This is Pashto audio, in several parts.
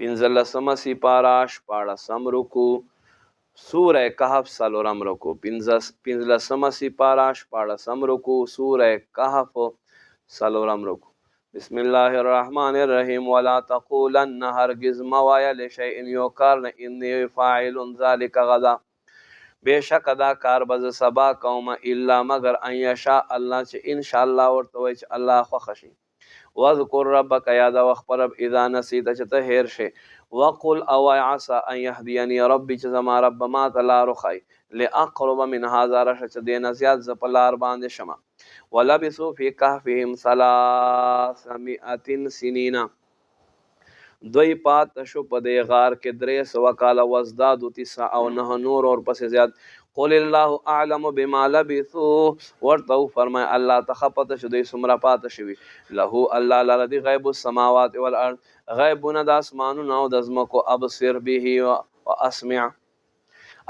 پنځلسمه سپاره شپاړسم رکوع. سوره کهف څلورم رکوع. پنځلسمه سپاره شپاړسم رکوع. سوره کهف څلورم رکوع. بسم الله الرحمن الرحیم. ولا تقولن هرگز موایا لشیء یو کار نه انی فاعل ذلک غدا بشک دا کار بز سبا قوم الا مگر ان یشاء الله چې ان شاء الله ورته وای چې الله خوښ شي. واذكر ربك یاد وخبر اذا نسیت چې ته هیر شي. وقل او عسى ان يهديني ربي چې زما رب ما تعالی رخي لاقرب من هذا رش چې دینه زیات ز پلار باندې شمه. ولبثوا في كهفهم 300 سنين دوی پات شو په دې غار کې 300 کاله وزداد 9 او 9 نور اور پس زیات. قل الله اعلم بما لبثوا ورته فرمای الله تخپت شو دوی سمرا پات شوی. له الله لذي غیب السماوات والارض غیبونه د اسمانونو او د زمکو ابصر به واسمع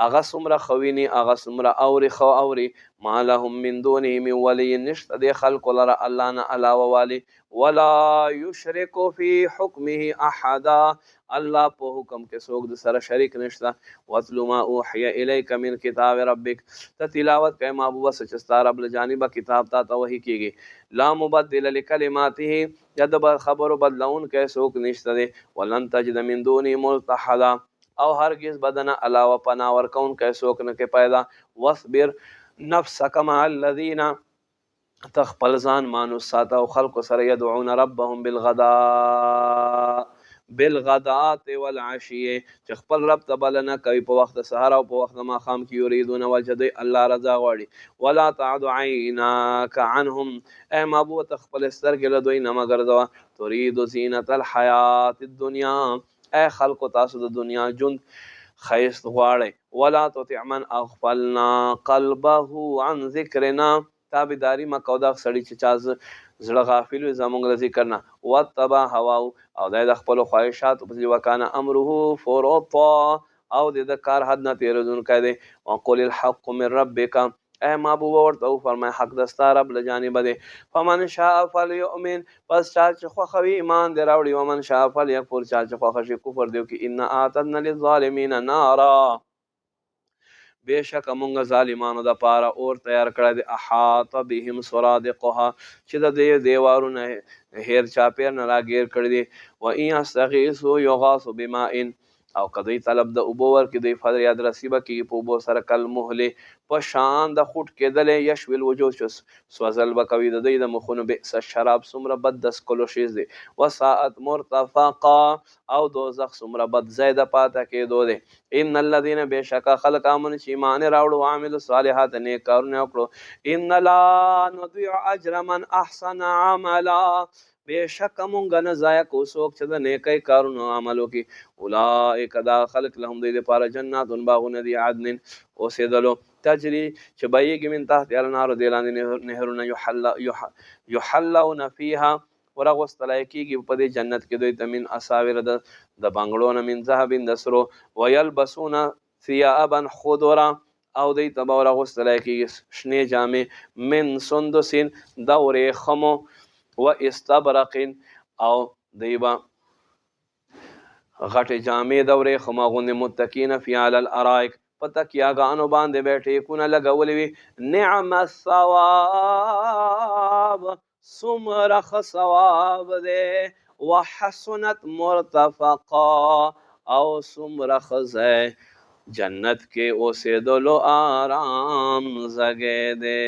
اغا سمرا خوینی اغا سمرا اوری خو اوری ما لهم من دونه من ولی نشت دی خلق لرا الله نه علاوه والی ولا یشرک فی حکمه احدا الله په حکم کې څوک د سره شریک نشته. واتلو ما اوحی الیک من کتاب ربک تلاوت کای محبوب سچ ستاره رب جانب کتاب تا وحی کیږي. لا مبدل لکلماته ید خبر بدلون کې څوک نشته دی. ولن تجد من دونه ملتحدا او هرگز بدن علاوه پناه ورکون کې څوک نه کې پیدا. واصبر نفسك مع الذين تخپل ځان مانو ساته او خلق سره يدعون ربهم بالغداء والعشي چې خپل رب ته بلنه کوي په وخت سحر او په وخت ماښام کې یریدون وجه دی الله رضا غواړي. ولا تعد عیناک عنهم ای محبوب تخپل سترګې له دوی نه مه ګرځوه. تريد زینة الحیات الدنیا اے خلق تاسو د دنیا ژوند خیست غواړئ. ولا تطع من اغفلنا قلبه عن ذکرنا تابعداري مکو دا سړی چې چا زړه غافل وي زموږ له ذکر نه. واتبع هواه او د خپل خواهشات په وکانه امره فرطا او د کار حد نه تیرېدونکی دی. وقل الحق من ربک اے محبوب ورته فرمای حق دستا رب له جانب دی. فمن شاء فليؤمن پس چا چې خوښوي ایمان دی راوړي. ومن شاء فليكفر چا چې خوښ شي کفر دی وکړي. ان اعتدنا للظالمین نارا بشک مونږ ظالمانو د پاره اور تیار کړی دی. احاط بهم سرادقها چې د دې دیوارونه هیر چاپیر نه راګیر کړی دی. و ان یستغیثوا یغاثوا بماء او کدی طلب د اوبو ورکې دی فریاد رسیبه کې په اوبو سره کل مهله په شان د خوټ کېدل یشوي الوجوه سوزل بکوي د دې د مخونو بئس الشراب سمره بد د سکلو شیز دی. وساعت مرتفقا او دوزخ سمره بد زیاده پاته کېدو دی. ان الذين بشکا خلق امن چې ایمان راوړو عامل صالحات نیک کارونه وکړو. ان لا نضيع اجر من احسن عملا بشک مونږ نه ضایع کو څوک چې د نیکۍ کارونو عملو کې. اولئک دا خلق لهم د لپاره جنات باغونه دي عدن اوسېدلو تجري چې بهیږي من تحت الانهار د لاندې نهرونه یحلون فیها ورغوستلی کېږي په دې جنت کې دوی ته من اساور د بنګړو نه من ذهب د سرو ویلبسون ثیابا خضرا او دوی ته به ورغوستلی کېږي شنې جامې من سندس د ورېښمو و استبرق او دوی به غټې جامې د ورېښمو غوندې متکین فی علی الارائک په تکیاګانو باندې به ټیکونه لګولې وي. نعم الثواب څومره ښه ثواب دی. وحسنت مرتفقا او څومره ښه ځای جنت کې اوسېدلو آرام ځای دی.